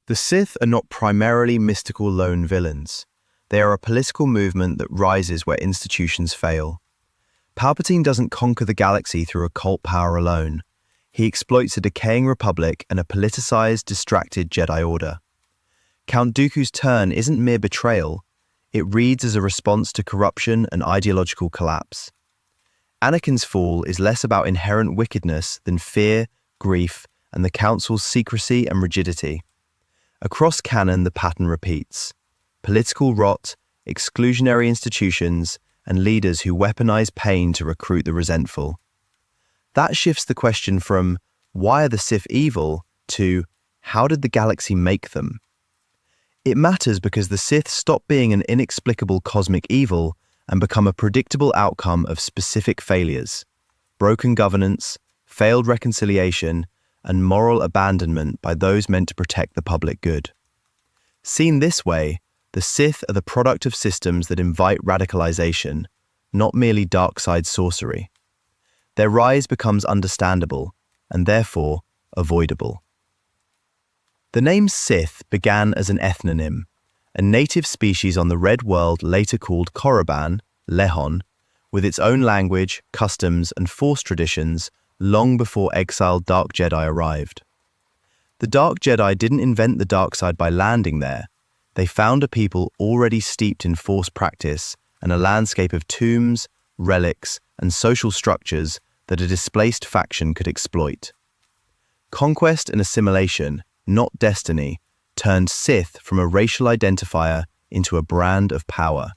The Sith are not primarily mystical lone villains. They are a political movement that rises where institutions fail. Palpatine doesn't conquer the galaxy through occult power alone. He exploits a decaying republic and a politicized, distracted Jedi Order. Count Dooku's turn isn't mere betrayal. It reads as a response to corruption and ideological collapse. Anakin's fall is less about inherent wickedness than fear, grief, and the Council's secrecy and rigidity. Across canon, the pattern repeats. Political rot, exclusionary institutions, and leaders who weaponize pain to recruit the resentful. That shifts the question from, why are the Sith evil, to, how did the galaxy make them? It matters because the Sith stop being an inexplicable cosmic evil and become a predictable outcome of specific failures: broken governance, failed reconciliation, and moral abandonment by those meant to protect the public good. Seen this way, the Sith are the product of systems that invite radicalization, not merely dark side sorcery. Their rise becomes understandable, and therefore avoidable. The name Sith began as an ethnonym, a native species on the Red World later called Korriban, Lehon, with its own language, customs, and Force traditions long before exiled Dark Jedi arrived. The Dark Jedi didn't invent the dark side by landing there. They found a people already steeped in Force practice and a landscape of tombs, relics, and social structures that a displaced faction could exploit. Conquest and assimilation, not destiny, turned Sith from a racial identifier into a brand of power.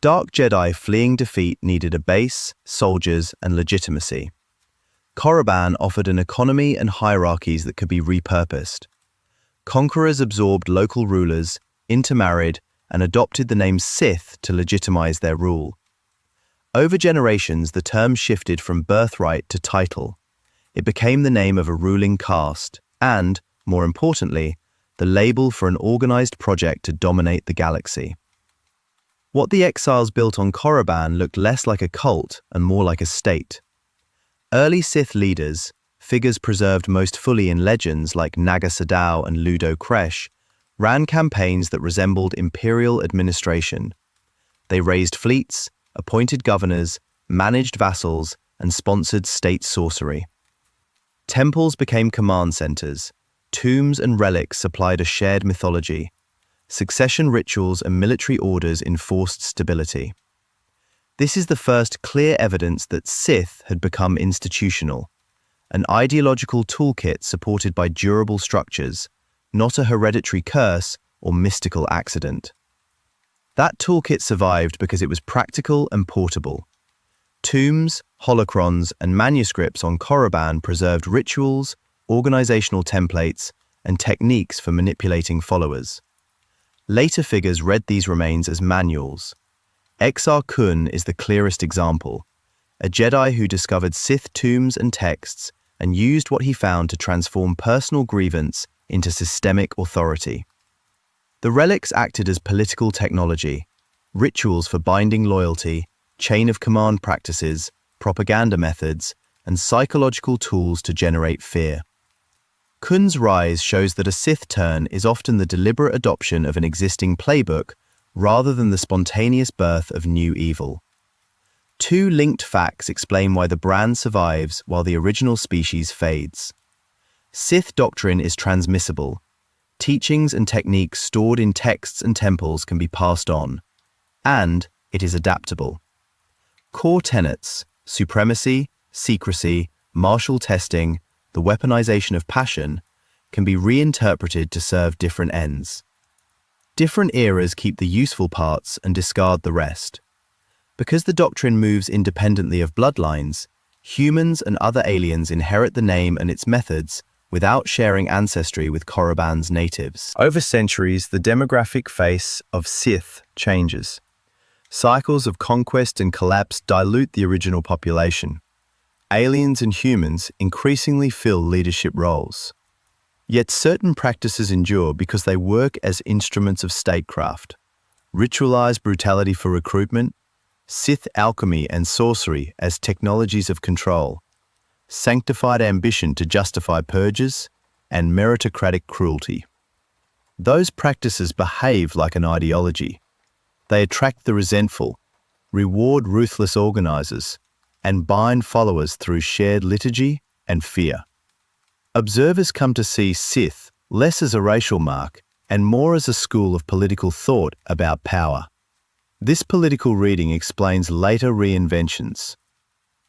Dark Jedi fleeing defeat needed a base, soldiers, and legitimacy. Korriban offered an economy and hierarchies that could be repurposed. Conquerors absorbed local rulers, intermarried, and adopted the name Sith to legitimize their rule. Over generations, the term shifted from birthright to title. It became the name of a ruling caste and, more importantly, the label for an organized project to dominate the galaxy. What the exiles built on Korriban looked less like a cult and more like a state. Early Sith leaders, figures preserved most fully in legends like Naga Sadow and Ludo Kresh, ran campaigns that resembled imperial administration. They raised fleets, appointed governors, managed vassals, and sponsored state sorcery. Temples became command centers. Tombs and relics supplied a shared mythology. Succession rituals and military orders enforced stability. This is the first clear evidence that Sith had become institutional, an ideological toolkit supported by durable structures, not a hereditary curse or mystical accident. That toolkit survived because it was practical and portable. Tombs, holocrons, and manuscripts on Korriban preserved rituals, organizational templates, and techniques for manipulating followers. Later figures read these remains as manuals. Exar Kun is the clearest example, a Jedi who discovered Sith tombs and texts and used what he found to transform personal grievance into systemic authority. The relics acted as political technology, rituals for binding loyalty, chain of command practices, propaganda methods, and psychological tools to generate fear. Kun's rise shows that a Sith turn is often the deliberate adoption of an existing playbook rather than the spontaneous birth of new evil. Two linked facts explain why the brand survives while the original species fades. Sith doctrine is transmissible. Teachings and techniques stored in texts and temples can be passed on, and it is adaptable. Core tenets, supremacy, secrecy, martial testing, the weaponization of passion, can be reinterpreted to serve different ends. Different eras keep the useful parts and discard the rest. Because the doctrine moves independently of bloodlines, humans and other aliens inherit the name and its methods without sharing ancestry with Korriban's natives. Over centuries, the demographic face of Sith changes. Cycles of conquest and collapse dilute the original population. Aliens and humans increasingly fill leadership roles. Yet certain practices endure because they work as instruments of statecraft. Ritualized brutality for recruitment, Sith alchemy and sorcery as technologies of control, sanctified ambition to justify purges, and meritocratic cruelty. Those practices behave like an ideology. They attract the resentful, reward ruthless organizers, and bind followers through shared liturgy and fear. Observers come to see Sith less as a racial mark and more as a school of political thought about power. This political reading explains later reinventions.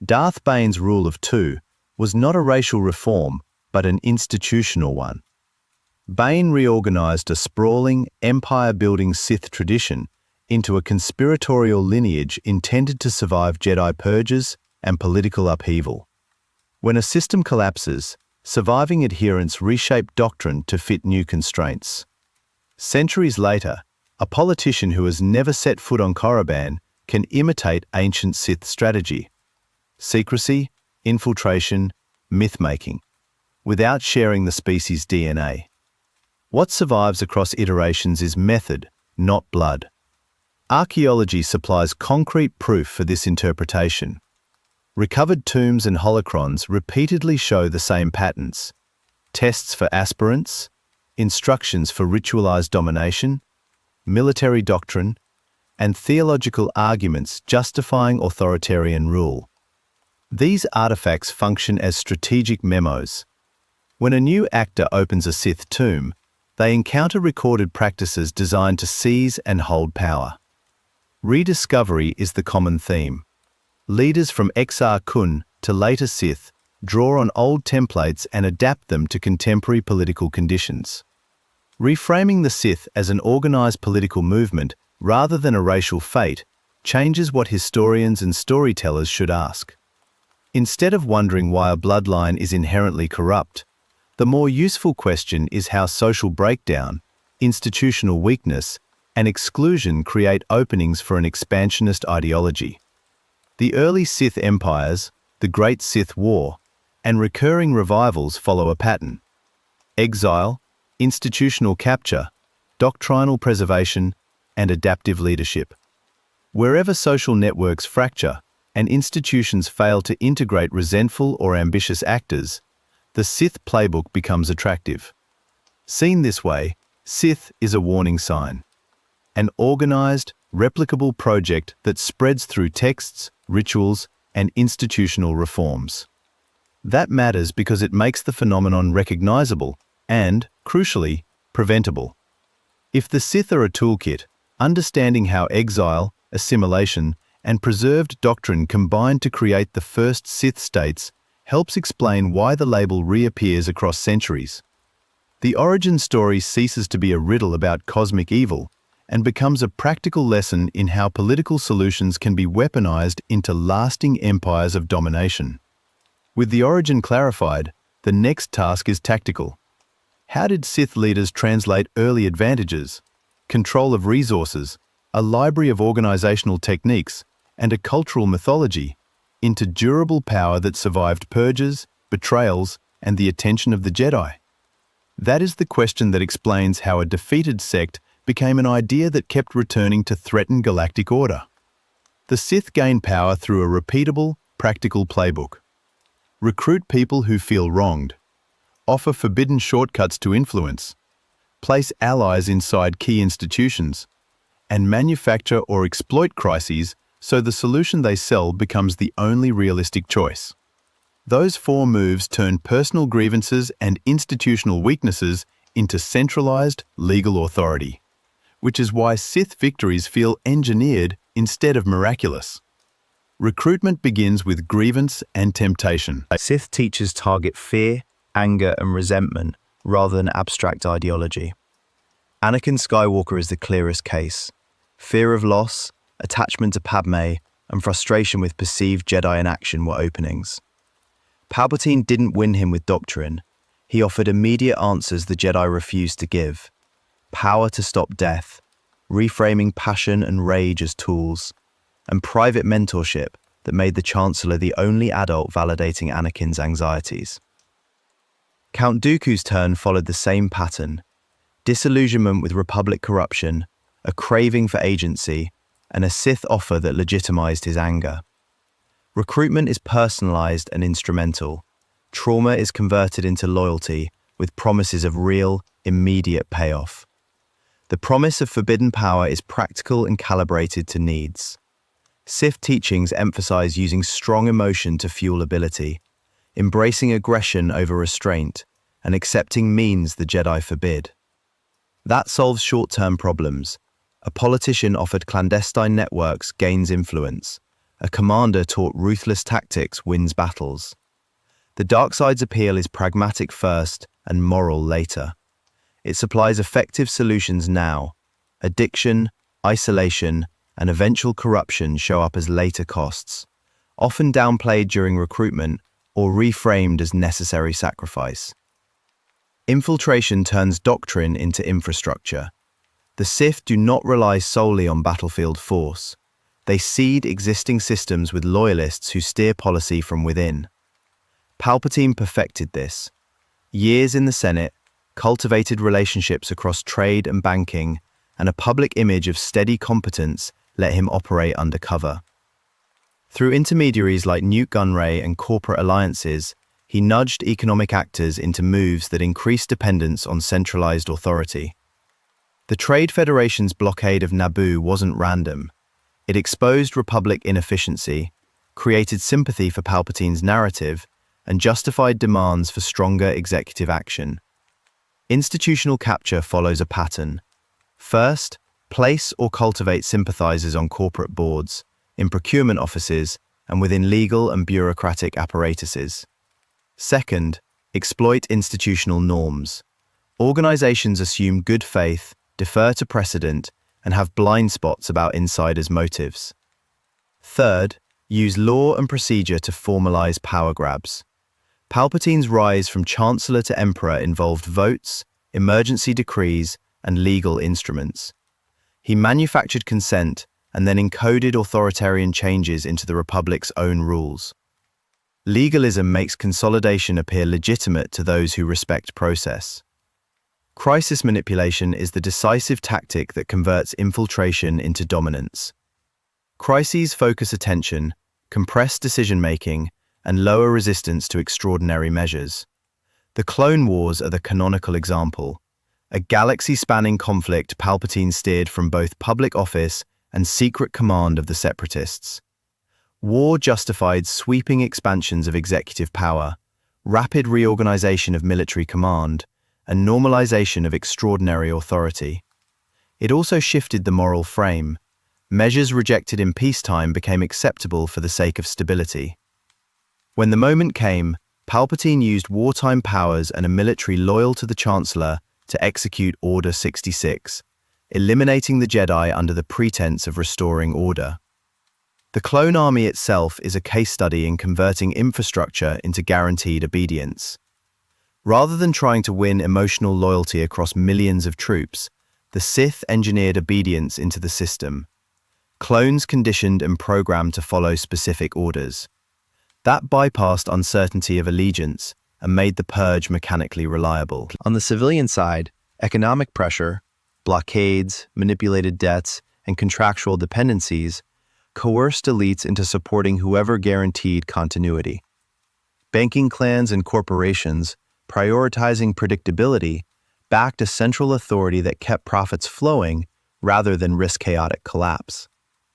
Darth Bane's rule of two was not a racial reform, but an institutional one. Bane reorganized a sprawling, empire-building Sith tradition into a conspiratorial lineage intended to survive Jedi purges and political upheaval. When a system collapses, surviving adherents reshape doctrine to fit new constraints. Centuries later, a politician who has never set foot on Korriban can imitate ancient Sith strategy: secrecy, infiltration, myth-making, without sharing the species' DNA. What survives across iterations is method, not blood. Archaeology supplies concrete proof for this interpretation. Recovered tombs and holocrons repeatedly show the same patterns: tests for aspirants, instructions for ritualized domination, military doctrine, and theological arguments justifying authoritarian rule. These artifacts function as strategic memos. When a new actor opens a Sith tomb, they encounter recorded practices designed to seize and hold power. Rediscovery is the common theme. Leaders from Exar Kun to later Sith draw on old templates and adapt them to contemporary political conditions. Reframing the Sith as an organized political movement rather than a racial fate changes what historians and storytellers should ask. Instead of wondering why a bloodline is inherently corrupt, the more useful question is how social breakdown, institutional weakness, and exclusion create openings for an expansionist ideology. The early Sith empires, the Great Sith War, and recurring revivals follow a pattern: exile, institutional capture, doctrinal preservation, and adaptive leadership. Wherever social networks fracture and institutions fail to integrate resentful or ambitious actors, the Sith playbook becomes attractive. Seen this way, Sith is a warning sign: an organized, replicable project that spreads through texts, rituals, and institutional reforms. That matters because it makes the phenomenon recognizable and, crucially, preventable. If the Sith are a toolkit, understanding how exile, assimilation, and preserved doctrine combine to create the first Sith states helps explain why the label reappears across centuries. The origin story ceases to be a riddle about cosmic evil and becomes a practical lesson in how political solutions can be weaponized into lasting empires of domination. With the origin clarified, the next task is tactical. How did Sith leaders translate early advantages, control of resources, a library of organizational techniques, and a cultural mythology into durable power that survived purges, betrayals, and the attention of the Jedi? That is the question that explains how a defeated sect became an idea that kept returning to threaten galactic order. The Sith gained power through a repeatable, practical playbook. Recruit people who feel wronged, offer forbidden shortcuts to influence, place allies inside key institutions, and manufacture or exploit crises so the solution they sell becomes the only realistic choice. Those four moves turn personal grievances and institutional weaknesses into centralized legal authority, which is why Sith victories feel engineered instead of miraculous. Recruitment begins with grievance and temptation. Sith teachers target fear, anger, and resentment rather than abstract ideology. Anakin Skywalker is the clearest case. Fear of loss, attachment to Padme, and frustration with perceived Jedi inaction were openings. Palpatine didn't win him with doctrine. He offered immediate answers the Jedi refused to give: power to stop death, reframing passion and rage as tools, and private mentorship that made the Chancellor the only adult validating Anakin's anxieties. Count Dooku's turn followed the same pattern: disillusionment with Republic corruption, a craving for agency, and a Sith offer that legitimized his anger. Recruitment is personalized and instrumental. Trauma is converted into loyalty with promises of real, immediate payoff. The promise of forbidden power is practical and calibrated to needs. Sith teachings emphasize using strong emotion to fuel ability, embracing aggression over restraint, and accepting means the Jedi forbid. That solves short-term problems. A politician offered clandestine networks gains influence. A commander taught ruthless tactics wins battles. The dark side's appeal is pragmatic first and moral later. It supplies effective solutions now. Addiction, isolation, and eventual corruption show up as later costs, often downplayed during recruitment or reframed as necessary sacrifice. Infiltration turns doctrine into infrastructure. The Sith do not rely solely on battlefield force. They seed existing systems with loyalists who steer policy from within. Palpatine perfected this. Years in the Senate, cultivated relationships across trade and banking, and a public image of steady competence let him operate undercover. Through intermediaries like Newt Gunray and corporate alliances, he nudged economic actors into moves that increased dependence on centralized authority. The Trade Federation's blockade of Naboo wasn't random. It exposed Republic inefficiency, created sympathy for Palpatine's narrative, and justified demands for stronger executive action. Institutional capture follows a pattern. First, place or cultivate sympathizers on corporate boards, in procurement offices, and within legal and bureaucratic apparatuses. Second, exploit institutional norms. Organizations assume good faith, defer to precedent, and have blind spots about insiders' motives. Third, use law and procedure to formalize power grabs. Palpatine's rise from Chancellor to Emperor involved votes, emergency decrees, and legal instruments. He manufactured consent and then encoded authoritarian changes into the Republic's own rules. Legalism makes consolidation appear legitimate to those who respect process. Crisis manipulation is the decisive tactic that converts infiltration into dominance. Crises focus attention, compress decision-making, and lower resistance to extraordinary measures. The Clone Wars are the canonical example. A galaxy-spanning conflict Palpatine steered from both public office and secret command of the Separatists. War justified sweeping expansions of executive power, rapid reorganization of military command, and normalization of extraordinary authority. It also shifted the moral frame. Measures rejected in peacetime became acceptable for the sake of stability. When the moment came, Palpatine used wartime powers and a military loyal to the Chancellor to execute Order 66, eliminating the Jedi under the pretense of restoring order. The clone army itself is a case study in converting infrastructure into guaranteed obedience. Rather than trying to win emotional loyalty across millions of troops, the Sith engineered obedience into the system. Clones conditioned and programmed to follow specific orders. That bypassed uncertainty of allegiance and made the purge mechanically reliable. On the civilian side, economic pressure, blockades, manipulated debts, and contractual dependencies coerced elites into supporting whoever guaranteed continuity. Banking clans and corporations, prioritizing predictability, backed a central authority that kept profits flowing rather than risk chaotic collapse.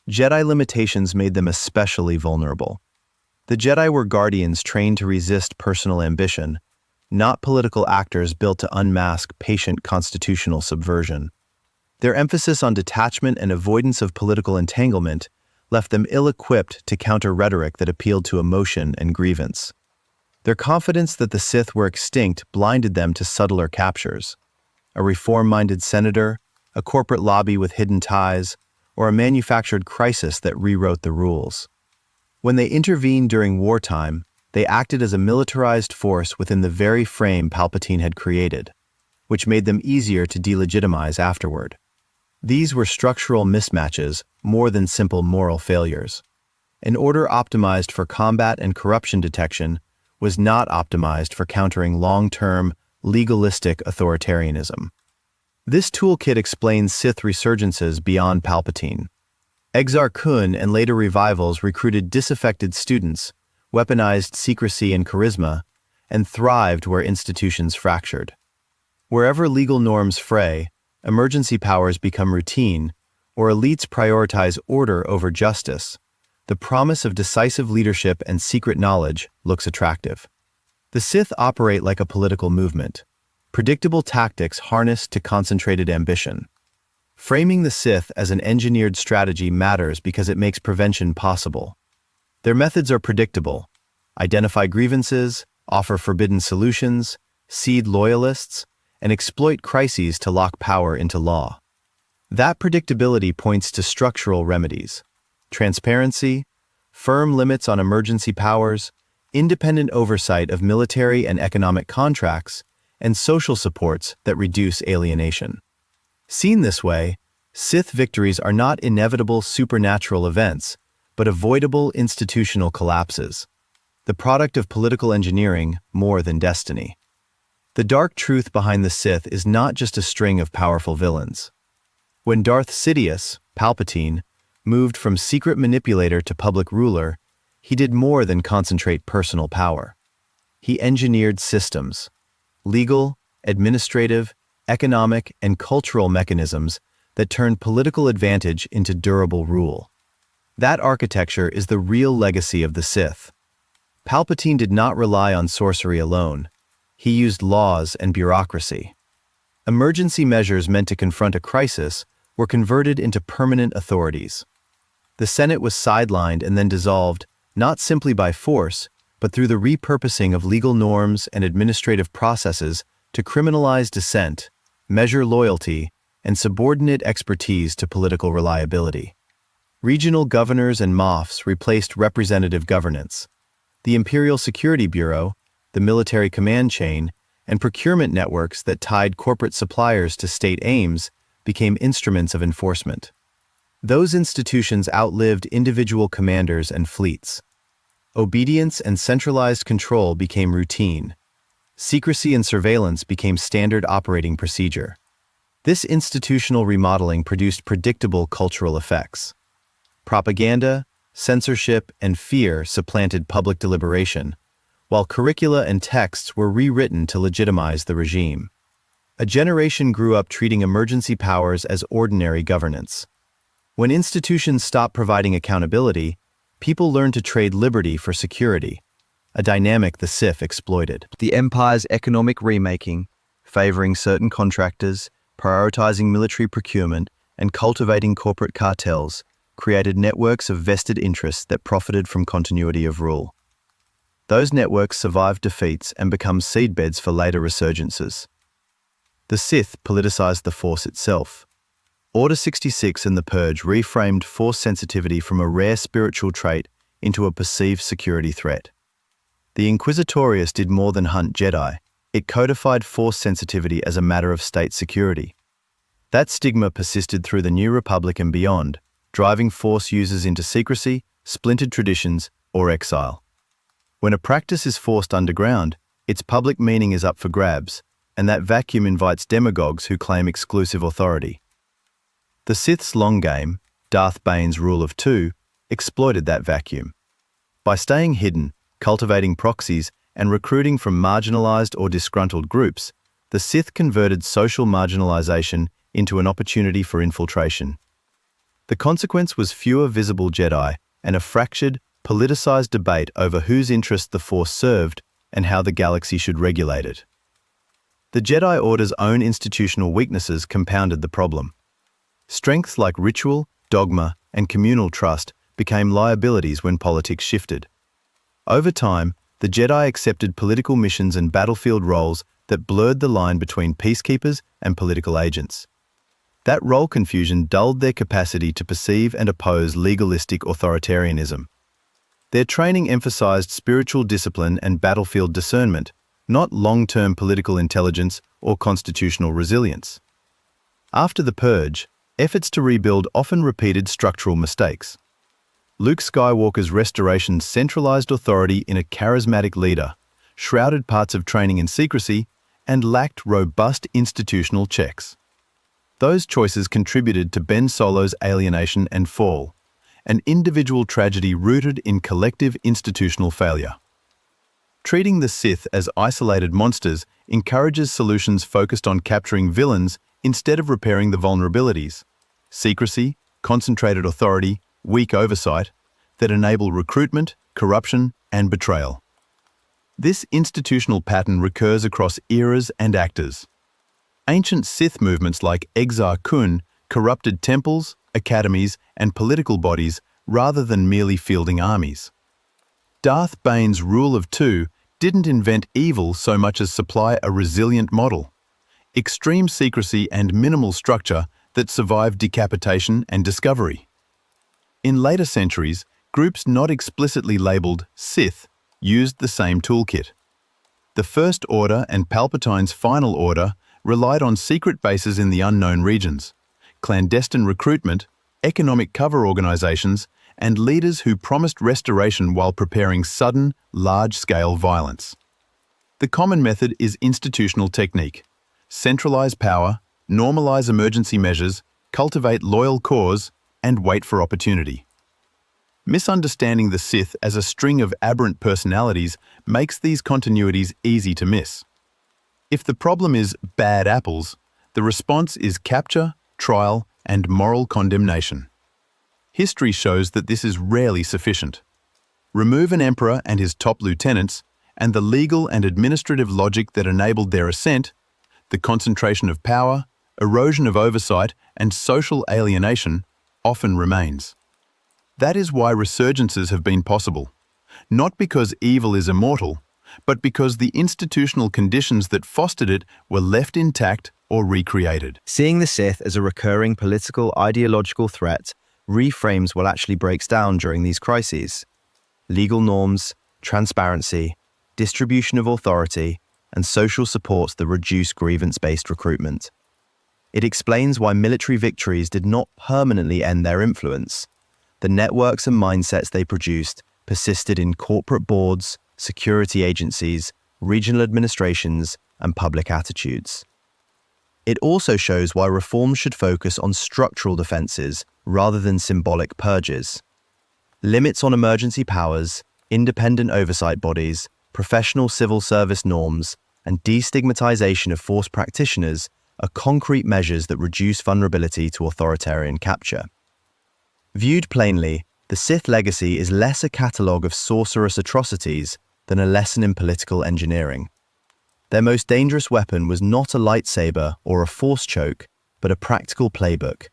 Jedi limitations made them especially vulnerable. The Jedi were guardians trained to resist personal ambition, not political actors built to unmask patient constitutional subversion. Their emphasis on detachment and avoidance of political entanglement left them ill-equipped to counter rhetoric that appealed to emotion and grievance. Their confidence that the Sith were extinct blinded them to subtler captures. A reform-minded senator, a corporate lobby with hidden ties, or a manufactured crisis that rewrote the rules. When they intervened during wartime, they acted as a militarized force within the very frame Palpatine had created, which made them easier to delegitimize afterward. These were structural mismatches more than simple moral failures. An order optimized for combat and corruption detection was not optimized for countering long-term, legalistic authoritarianism. This toolkit explains Sith resurgences beyond Palpatine. Exar Kun and later revivals recruited disaffected students, weaponized secrecy and charisma, and thrived where institutions fractured. Wherever legal norms fray, emergency powers become routine, or elites prioritize order over justice, the promise of decisive leadership and secret knowledge looks attractive. The Sith operate like a political movement, predictable tactics harnessed to concentrated ambition. Framing the Sith as an engineered strategy matters because it makes prevention possible. Their methods are predictable: identify grievances, offer forbidden solutions, seed loyalists, and exploit crises to lock power into law. That predictability points to structural remedies: transparency, firm limits on emergency powers, independent oversight of military and economic contracts, and social supports that reduce alienation. Seen this way, Sith victories are not inevitable supernatural events, but avoidable institutional collapses, the product of political engineering more than destiny. The dark truth behind the Sith is not just a string of powerful villains. When Darth Sidious, Palpatine, moved from secret manipulator to public ruler, he did more than concentrate personal power. He engineered systems, legal, administrative, economic, and cultural mechanisms that turned political advantage into durable rule. That architecture is the real legacy of the Sith. Palpatine did not rely on sorcery alone. He used laws and bureaucracy. Emergency measures meant to confront a crisis were converted into permanent authorities. The Senate was sidelined and then dissolved, not simply by force, but through the repurposing of legal norms and administrative processes to criminalize dissent, measure loyalty, and subordinate expertise to political reliability. Regional governors and moffs replaced representative governance. The Imperial Security Bureau, the military command chain, and procurement networks that tied corporate suppliers to state aims became instruments of enforcement. Those institutions outlived individual commanders and fleets. Obedience and centralized control became routine. Secrecy and surveillance became standard operating procedure. This institutional remodeling produced predictable cultural effects. Propaganda, censorship, and fear supplanted public deliberation, while curricula and texts were rewritten to legitimize the regime. A generation grew up treating emergency powers as ordinary governance. When institutions stopped providing accountability, people learned to trade liberty for security, a dynamic the Sith exploited. The Empire's economic remaking, favoring certain contractors, prioritizing military procurement, and cultivating corporate cartels, created networks of vested interests that profited from continuity of rule. Those networks survived defeats and become seedbeds for later resurgences. The Sith politicized the Force itself. Order 66 and the Purge reframed Force sensitivity from a rare spiritual trait into a perceived security threat. The Inquisitorius did more than hunt Jedi. It codified Force sensitivity as a matter of state security. That stigma persisted through the New Republic and beyond, driving Force users into secrecy, splintered traditions, or exile. When a practice is forced underground, its public meaning is up for grabs, and that vacuum invites demagogues who claim exclusive authority. The Sith's long game, Darth Bane's rule of two, exploited that vacuum. By staying hidden, cultivating proxies, and recruiting from marginalized or disgruntled groups, the Sith converted social marginalization into an opportunity for infiltration. The consequence was fewer visible Jedi and a fractured, politicized debate over whose interests the Force served and how the galaxy should regulate it. The Jedi Order's own institutional weaknesses compounded the problem. Strengths like ritual, dogma, and communal trust became liabilities when politics shifted. Over time, the Jedi accepted political missions and battlefield roles that blurred the line between peacekeepers and political agents. That role confusion dulled their capacity to perceive and oppose legalistic authoritarianism. Their training emphasized spiritual discipline and battlefield discernment, not long-term political intelligence or constitutional resilience. After the Purge, efforts to rebuild often repeated structural mistakes. Luke Skywalker's restoration centralized authority in a charismatic leader, shrouded parts of training in secrecy, and lacked robust institutional checks. Those choices contributed to Ben Solo's alienation and fall, an individual tragedy rooted in collective institutional failure. Treating the Sith as isolated monsters encourages solutions focused on capturing villains instead of repairing the vulnerabilities, secrecy, concentrated authority, weak oversight, that enable recruitment, corruption, and betrayal. This institutional pattern recurs across eras and actors. Ancient Sith movements like Exar Kun corrupted temples, academies, and political bodies rather than merely fielding armies. Darth Bane's rule of two didn't invent evil so much as supply a resilient model, extreme secrecy and minimal structure that survived decapitation and discovery. In later centuries, groups not explicitly labeled Sith used the same toolkit. The First Order and Palpatine's Final Order relied on secret bases in the unknown regions, clandestine recruitment, economic cover organizations, and leaders who promised restoration while preparing sudden, large-scale violence. The common method is institutional technique. Centralize power, normalize emergency measures, cultivate loyal cores, and wait for opportunity. Misunderstanding the Sith as a string of aberrant personalities makes these continuities easy to miss. If the problem is bad apples, the response is capture, trial, and moral condemnation. History shows that this is rarely sufficient. Remove an emperor and his top lieutenants, and the legal and administrative logic that enabled their ascent, the concentration of power, erosion of oversight, and social alienation, often remains. That is why resurgences have been possible, not because evil is immortal, but because the institutional conditions that fostered it were left intact or recreated. Seeing the Sith as a recurring political ideological threat reframes what actually breaks down during these crises. Legal norms, transparency, distribution of authority, and social supports that reduce grievance-based recruitment. It explains why military victories did not permanently end their influence. The networks and mindsets they produced persisted in corporate boards, security agencies, regional administrations, and public attitudes. It also shows why reforms should focus on structural defenses rather than symbolic purges. Limits on emergency powers, independent oversight bodies, professional civil service norms, and destigmatization of force practitioners are concrete measures that reduce vulnerability to authoritarian capture. Viewed plainly, the Sith legacy is less a catalogue of sorcerous atrocities than a lesson in political engineering. Their most dangerous weapon was not a lightsaber or a force choke, but a practical playbook.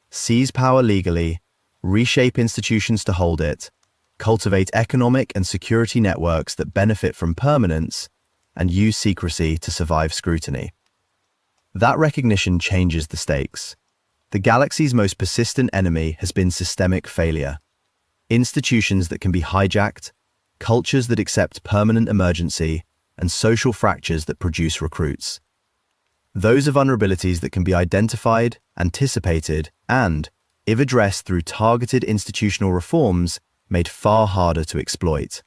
Seize power legally, reshape institutions to hold it, cultivate economic and security networks that benefit from permanence, and use secrecy to survive scrutiny. That recognition changes the stakes. The galaxy's most persistent enemy has been systemic failure. Institutions that can be hijacked, cultures that accept permanent emergency, and social fractures that produce recruits. Those are vulnerabilities that can be identified, anticipated, and, if addressed through targeted institutional reforms, made far harder to exploit.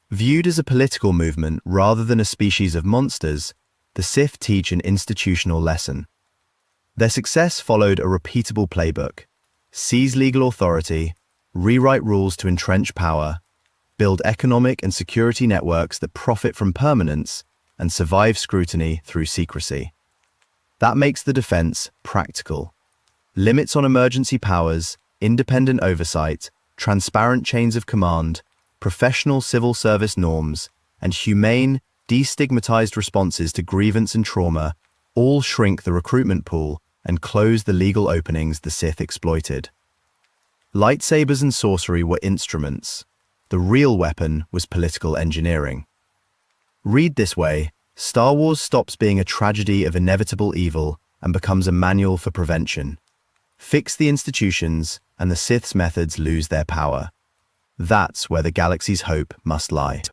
Viewed as a political movement rather than a species of monsters, the Sith teach an institutional lesson. Their success followed a repeatable playbook: seize legal authority, rewrite rules to entrench power, build economic and security networks that profit from permanence, and survive scrutiny through secrecy. That makes the defense practical. Limits on emergency powers, independent oversight, transparent chains of command, professional civil service norms, and humane, destigmatized responses to grievance and trauma all shrink the recruitment pool and close the legal openings the Sith exploited. Lightsabers and sorcery were instruments. The real weapon was political engineering. Read this way, Star Wars stops being a tragedy of inevitable evil and becomes a manual for prevention. Fix the institutions, and the Sith's methods lose their power. That's where the galaxy's hope must lie.